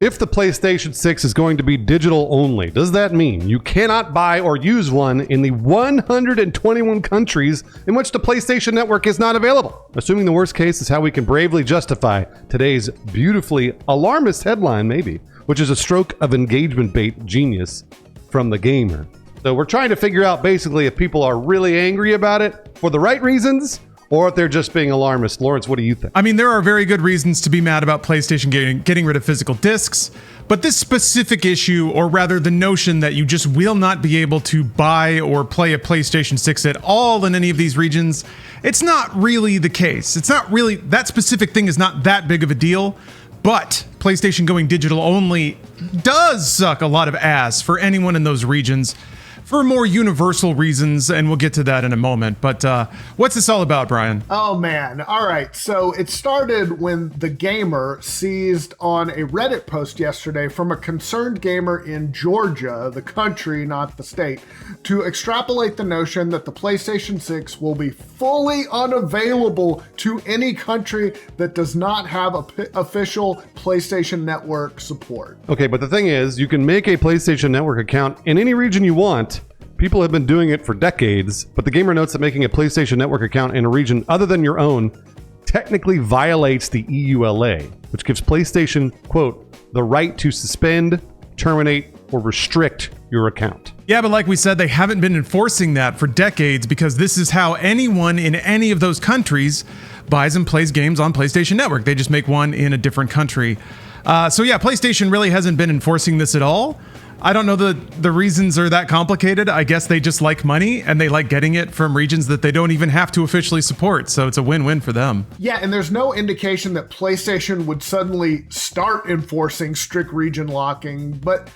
If the PlayStation 6 is going to be digital only, does that mean you cannot buy or use one in the 121 countries in which the PlayStation Network is not available? Assuming the worst case is how we can bravely justify today's beautifully alarmist headline, maybe, which is a stroke of engagement bait genius from the gamer. So we're trying to figure out basically if people are really angry about it for the right reasons, or if they're just being alarmist. Lawrence, what do you think? I mean, there are very good reasons to be mad about PlayStation getting rid of physical discs, but this specific issue, or rather the notion that you just will not be able to buy or play a PlayStation 6 at all in any of these regions, it's not really the case. It's not really, that specific thing is not that big of a deal, but PlayStation going digital only does suck a lot of ass for anyone in those regions, for more universal reasons, and we'll get to that in a moment. But what's this all about, Brian? Oh, man. All right. So it started when The Gamer seized on a Reddit post yesterday from a concerned gamer in Georgia, the country, not the state, to extrapolate the notion that the PlayStation 6 will be fully unavailable to any country that does not have official PlayStation Network support. Okay, but the thing is, you can make a PlayStation Network account in any region you want. People have been doing it for decades, but the gamer notes that making a PlayStation Network account in a region other than your own technically violates the EULA, which gives PlayStation, quote, the right to suspend, terminate, or restrict your account. Yeah, but like we said, they haven't been enforcing that for decades because this is how anyone in any of those countries buys and plays games on PlayStation Network. They just make one in a different country. So yeah, PlayStation really hasn't been enforcing this at all. I don't know the reasons are that complicated. I guess they just like money and they like getting it from regions that they don't even have to officially support. So it's a win-win for them. Yeah, and there's no indication that PlayStation would suddenly start enforcing strict region locking. But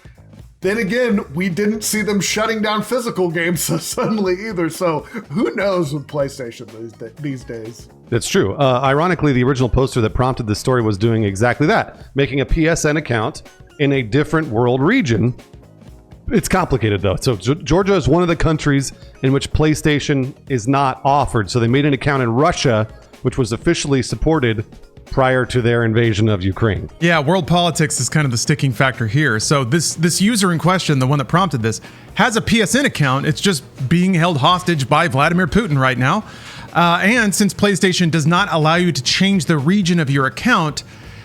then again, we didn't see them shutting down physical games suddenly either. So who knows with PlayStation these days? That's true. Ironically, the original poster that prompted this story was doing exactly that, making a PSN account in a different world region. It's complicated though. So Georgia is one of the countries in which PlayStation is not offered. So they made an account in Russia, which was officially supported prior to their invasion of Ukraine. Yeah, world politics is kind of the sticking factor here. So this user in question, the one that prompted this, has a PSN account. It's just being held hostage by Vladimir Putin right now. And since PlayStation does not allow you to change the region of your account,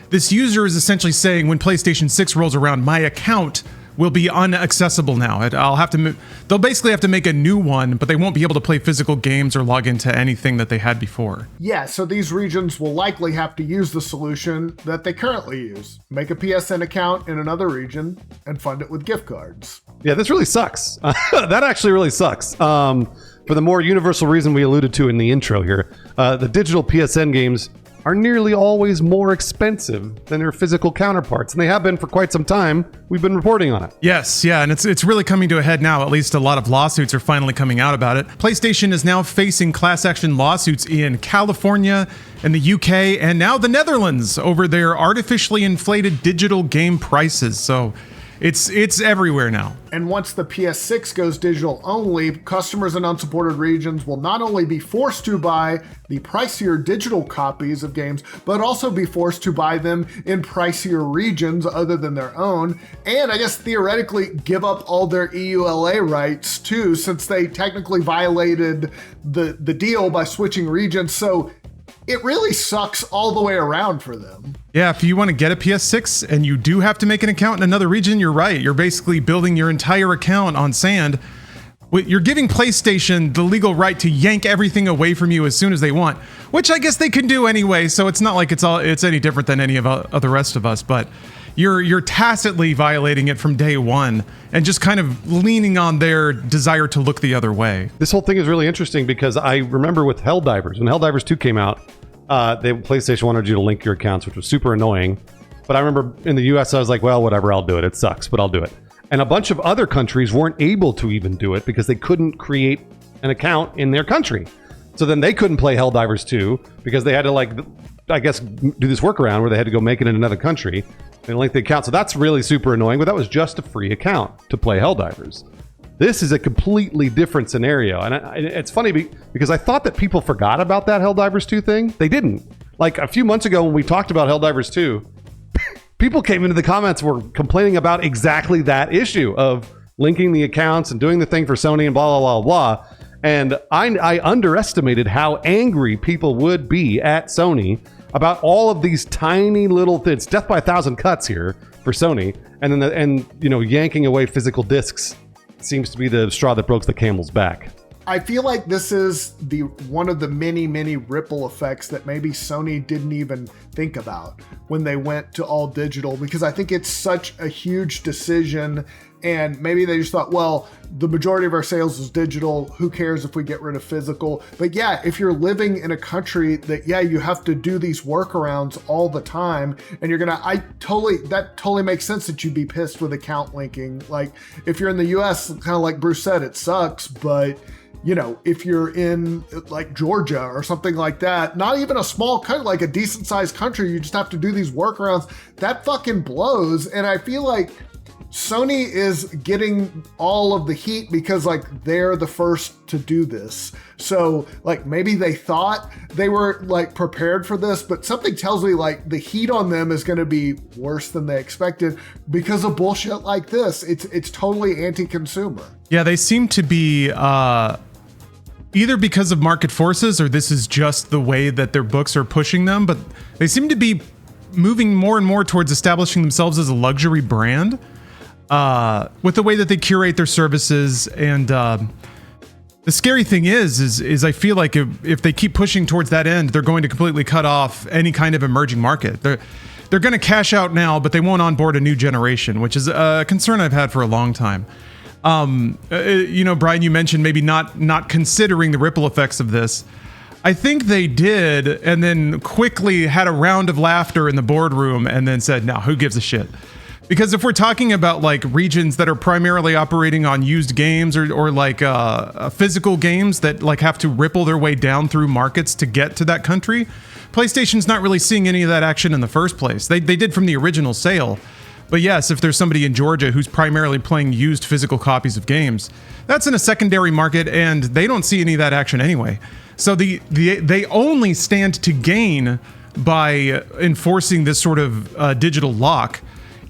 this user is essentially saying when PlayStation 6 rolls around, my account will be unaccessible now. They'll basically have to make a new one, but they won't be able to play physical games or log into anything that they had before. Yeah, so these regions will likely have to use the solution that they currently use. Make a PSN account in another region and fund it with gift cards. Yeah, this really sucks. That actually really sucks. For the more universal reason we alluded to in the intro here, the digital PSN games are nearly always more expensive than their physical counterparts, and they have been for quite some time. We've been reporting on it. Yes, yeah, and it's really coming to a head now. At least a lot of lawsuits are finally coming out about it. PlayStation is now facing class action lawsuits in California and the UK and now the Netherlands over their artificially inflated digital game prices. So it's everywhere now. And once the PS6 goes digital only, customers in unsupported regions will not only be forced to buy the pricier digital copies of games, but also be forced to buy them in pricier regions other than their own. And I guess theoretically give up all their EULA rights too, since they technically violated the deal by switching regions. So it really sucks all the way around for them. Yeah, if you want to get a PS6 and you do have to make an account in another region, you're right. You're basically building your entire account on sand. You're giving PlayStation the legal right to yank everything away from you as soon as they want, which I guess they can do anyway. So it's not like it's any different than any of the rest of us. But you're tacitly violating it from day one and just kind of leaning on their desire to look the other way. This whole thing is really interesting because I remember with Helldivers, when Helldivers 2 came out, PlayStation wanted you to link your accounts, which was super annoying. But I remember in the US, I was like, well, whatever, I'll do it. It sucks, but I'll do it. And a bunch of other countries weren't able to even do it because they couldn't create an account in their country. So then they couldn't play Helldivers 2 because they had to, I guess, do this workaround where they had to go make it in another country and link the account. So that's really super annoying, but that was just a free account to play Helldivers. This is a completely different scenario. And it's funny because I thought that people forgot about that Helldivers 2 thing. They didn't. Like a few months ago when we talked about Helldivers 2, people came into the comments were complaining about exactly that issue of linking the accounts and doing the thing for Sony and blah, blah, blah, blah. And I underestimated how angry people would be at Sony about all of these tiny little things. Death by a thousand cuts here for Sony. And then, yanking away physical discs seems to be the straw that broke the camel's back. I feel like this is one of the many, many ripple effects that maybe Sony didn't even think about when they went to all digital, because I think it's such a huge decision. And maybe they just thought, well, the majority of our sales is digital. Who cares if we get rid of physical? But yeah, if you're living in a country that, you have to do these workarounds all the time, and that totally makes sense that you'd be pissed with account linking. Like if you're in the US, kind of like Bruce said, it sucks, but if you're in like Georgia or something like that, not even a small country, like a decent sized country, you just have to do these workarounds. That fucking blows. And I feel like Sony is getting all of the heat because like they're the first to do this. So like maybe they thought they were like prepared for this, but something tells me like the heat on them is going to be worse than they expected because of bullshit like this. It's totally anti-consumer. Yeah, they seem to be either because of market forces or this is just the way that their books are pushing them, but they seem to be moving more and more towards establishing themselves as a luxury brand. With the way that they curate their services. And the scary thing is I feel like if they keep pushing towards that end, they're going to completely cut off any kind of emerging market. They're going to cash out now, but they won't onboard a new generation, which is a concern I've had for a long time. Brian, you mentioned maybe not considering the ripple effects of this. I think they did, and then quickly had a round of laughter in the boardroom and then said, no, who gives a shit? Because if we're talking about like regions that are primarily operating on used games or like physical games that like have to ripple their way down through markets to get to that country, PlayStation's not really seeing any of that action in the first place. They did from the original sale. But yes, if there's somebody in Georgia who's primarily playing used physical copies of games, that's in a secondary market and they don't see any of that action anyway. So they only stand to gain by enforcing this sort of digital lock.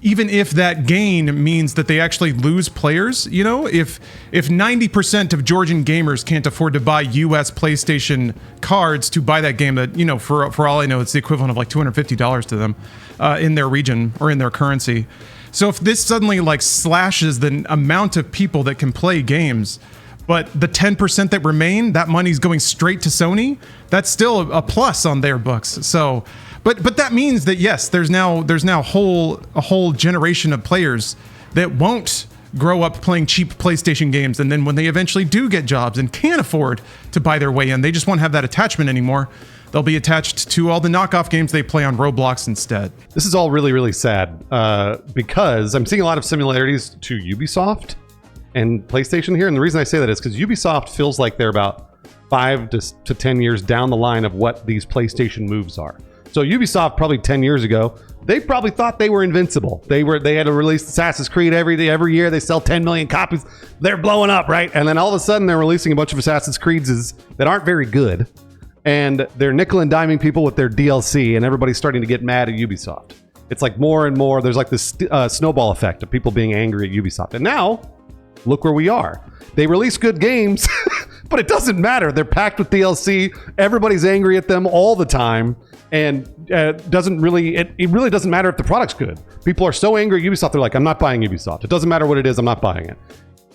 Even if that gain means that they actually lose players, if 90% of Georgian gamers can't afford to buy US PlayStation cards to buy that game that, for all I know, it's the equivalent of like $250 to them in their region or in their currency. So if this suddenly like slashes the amount of people that can play games, but the 10% that remain, that money's going straight to Sony, that's still a plus on their books. So But that means that yes, there's now a whole generation of players that won't grow up playing cheap PlayStation games, and then when they eventually do get jobs and can't afford to buy their way in, they just won't have that attachment anymore. They'll be attached to all the knockoff games they play on Roblox instead. This is all really, really sad because I'm seeing a lot of similarities to Ubisoft and PlayStation here, and the reason I say that is because Ubisoft feels like they're about 5 to 10 years down the line of what these PlayStation moves are. So Ubisoft probably 10 years ago, they probably thought they were invincible. They had to release Assassin's Creed every year. They sell 10 million copies. They're blowing up, right? And then all of a sudden they're releasing a bunch of Assassin's Creeds that aren't very good. And they're nickel and diming people with their DLC, and everybody's starting to get mad at Ubisoft. It's like more and more, there's like this snowball effect of people being angry at Ubisoft. And now, look where we are. They release good games, but it doesn't matter. They're packed with DLC. Everybody's angry at them all the time. And it really doesn't matter if the product's good. People are so angry at Ubisoft, they're like, I'm not buying Ubisoft. It doesn't matter what it is, I'm not buying it.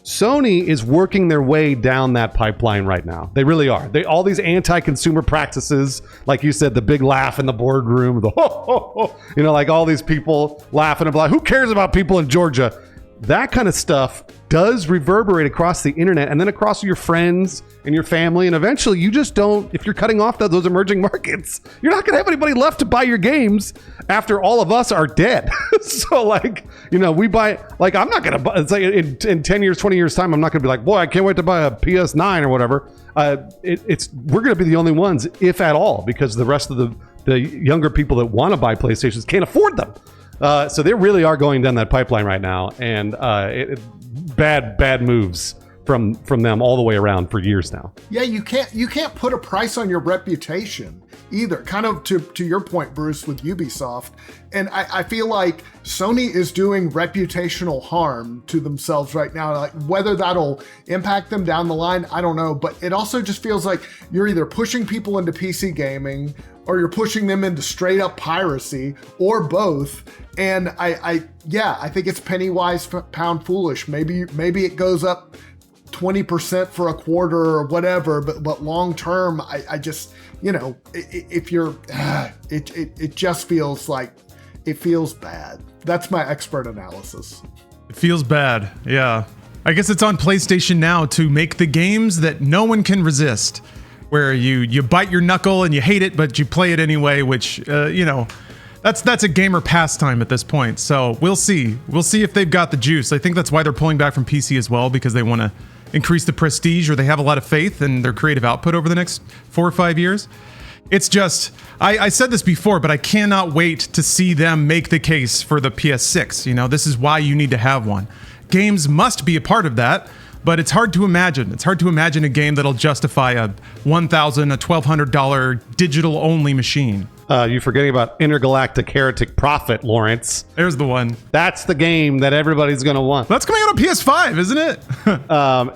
Sony is working their way down that pipeline right now. They really are. All these anti-consumer practices, like you said, the big laugh in the boardroom, the ho, ho, ho, like all these people laughing about, who cares about people in Georgia? That kind of stuff does reverberate across the internet and then across your friends and your family. And eventually you just don't, if you're cutting off those emerging markets, you're not going to have anybody left to buy your games after all of us are dead. So we buy, I'm not going to buy, it's like in 10 years, 20 years time, I'm not going to be like, boy, I can't wait to buy a PS9 or whatever. We're going to be the only ones, if at all, because the rest of the younger people that want to buy PlayStations can't afford them. So they really are going down that pipeline right now, and bad moves from them all the way around for years now. Yeah, you can't put a price on your reputation either. Kind of to your point, Bruce, with Ubisoft. And I feel like Sony is doing reputational harm to themselves right now. Like whether that'll impact them down the line, I don't know. But it also just feels like you're either pushing people into PC gaming or you're pushing them into straight up piracy or both. And I think it's penny wise, pound foolish. Maybe it goes up 20% for a quarter or whatever, but long term, I just, if you're, it just feels like it feels bad. That's my expert analysis. It feels bad. Yeah. I guess it's on PlayStation now to make the games that no one can resist, where you bite your knuckle and you hate it, but you play it anyway, which, that's a gamer pastime at this point. So we'll see. We'll see if they've got the juice. I think that's why they're pulling back from PC as well, because they want to increase the prestige, or they have a lot of faith in their creative output over the next 4 or 5 years. It's just, I said this before, but I cannot wait to see them make the case for the PS6. This is why you need to have one. Games must be a part of that, but it's hard to imagine. It's hard to imagine a game that'll justify a $1,000, a $1,200 digital-only machine. You're forgetting about Intergalactic Heretic Prophet, Lawrence. There's the one. That's the game that everybody's going to want. That's coming out on PS5, isn't it?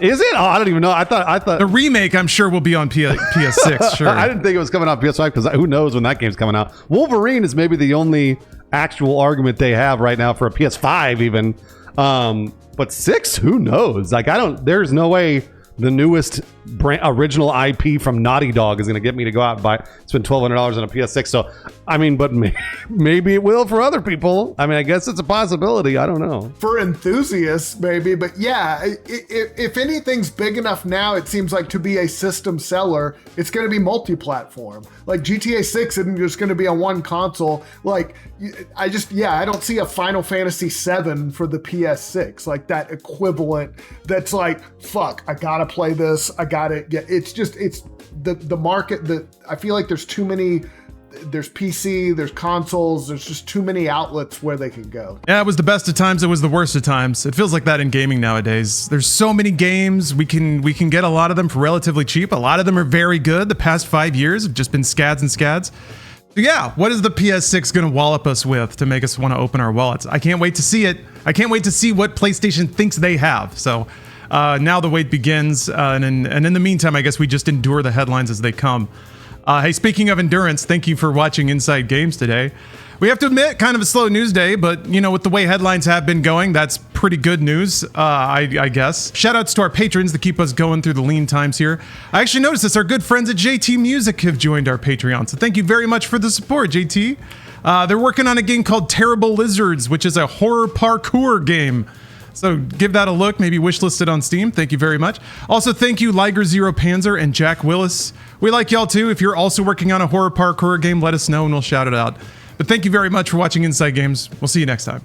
Is it? Oh, I don't even know. I thought the remake, I'm sure, will be on PS6. Sure. I didn't think it was coming out on PS5 because who knows when that game's coming out. Wolverine is maybe the only actual argument they have right now for a PS5 even. But 6, who knows? There's no way the newest original IP from Naughty Dog is going to get me to go out and spend $1,200 on a PS6. So, but maybe it will for other people. I guess it's a possibility. I don't know. For enthusiasts, maybe. But yeah, if anything's big enough now, it seems like to be a system seller, it's going to be multi-platform. Like GTA 6 isn't just going to be on one console. Like, I don't see a Final Fantasy 7 for the PS6. Like that equivalent that's like, fuck, I got to play this. I got it. Yeah, it's the market. I feel like there's too many. There's PC, there's consoles, there's just too many outlets where they can go. Yeah, it was the best of times, it was the worst of times. It feels like that in gaming nowadays. There's so many games, we can get a lot of them for relatively cheap. A lot of them are very good. The past 5 years have just been scads and scads. So yeah, what is the PS6 going to wallop us with to make us want to open our wallets? I can't wait to see it. I can't wait to see what PlayStation thinks they have. So now the wait begins, and in the meantime, I guess we just endure the headlines as they come. Hey, speaking of endurance, thank you for watching Inside Games today. We have to admit, kind of a slow news day, but with the way headlines have been going, that's pretty good news, I guess. Shoutouts to our patrons to keep us going through the lean times here. I actually noticed this, our good friends at JT Music have joined our Patreon, so thank you very much for the support, JT. They're working on a game called Terrible Lizards, which is a horror parkour game. So give that a look, maybe wishlist it on Steam. Thank you very much. Also, thank you Liger Zero Panzer and Jack Willis. We like y'all too. If you're also working on a horror parkour game, let us know and we'll shout it out. But thank you very much for watching Inside Games. We'll see you next time.